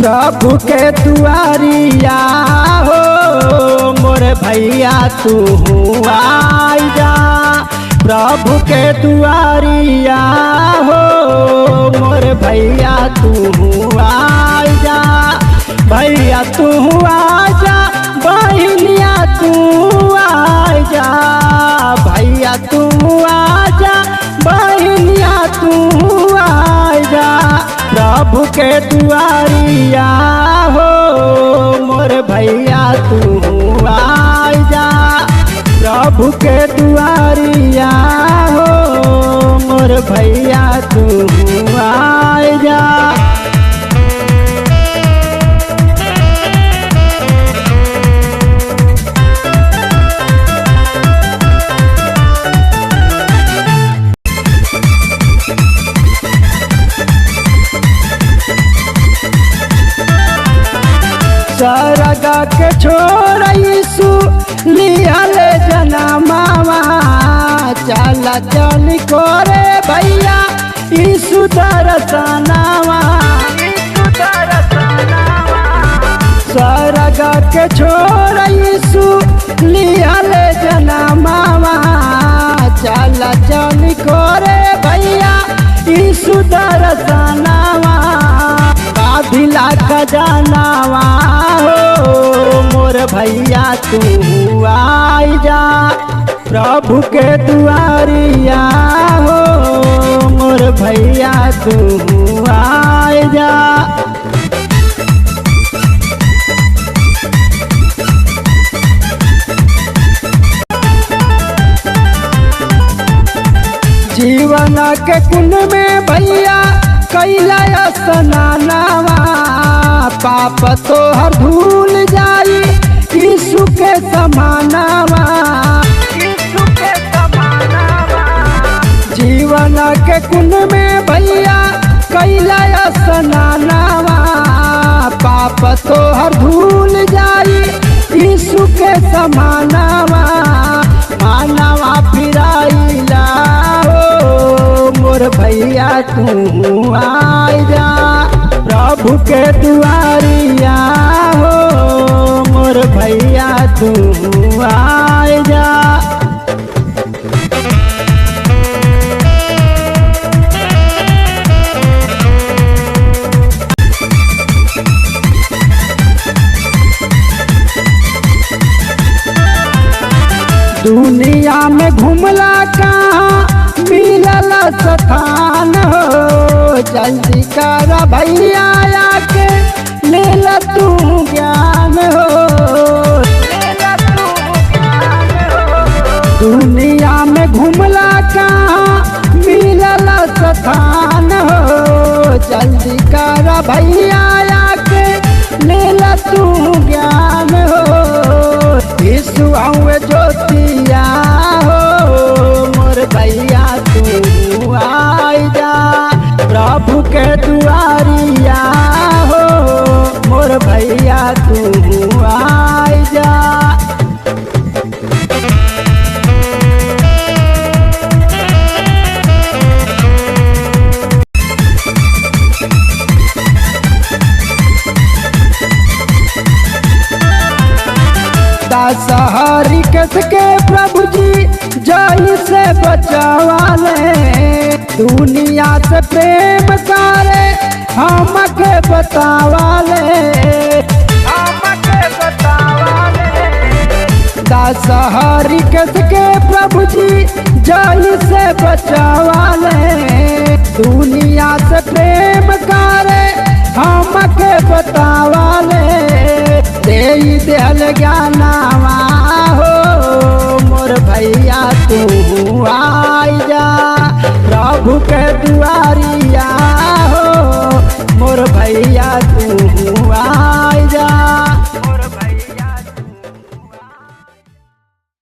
प्रभु के दुआरिया हो मोर भैया तू आई जा। प्रभु के दुआरिया हो मोर भैया तू आई जा। भैया तू आजा बहनिया तू आजा। भैया तू आजा बहनिया तू आजा। प्रभु के दुआरिया हो मोर भैया तू आजा। प्रभु के दुआरिया हो मोर भैया तू आजा। सरगा के छोड़ यीशु लिहल जनमावा। चला चल करे भैया यीशु दर्शनावा। सरगा के छोड़ यीशु लिहल जनमावा। चला चल करे भैया यीशु दर्शनावा। दिला खजानावा हो मोर भैया तू आई जा। प्रभु के दुआरिया हो मोर भैया तू आई जा। जीवन के कुंड में भैया कैला स्नानावा। पाप तो हर धूल जाई यीशु के समानावा। जीवन के कुंड में भैया कैला स्नानावा। पाप तो हर धूल जाई यीशु के समानावा। मानवा फिराइला हो मोर भैया तू आई जा। प्रभु के दुआरिया हो मोर भैया तू आई जा। दुनिया में घूमला कहाँ मिलल स्थान हो। जल्दी कर भैया आके ले ला तू ज्ञान हो। दुनिया में घूमला कहाँ मिलल स्थान हो। जल्दी कर भैया आके ले ला तू ज्ञान हो। यीशु आवे ज्योतिया हो मोर भैया तू आई जा। प्रभु के दुआरिया हो मोर भैया तू आई जा। दासहरी के प्रभु जी जय से बचावाले। दुनिया से प्रेम करे हमके बतावाले। दासहरी के प्रभु जी जय से बचावाले। दुनिया से प्रेम करे हमके बतावाले। दे दिल ज्ञानावा हो मोर भैया तू आई जा। प्रभु के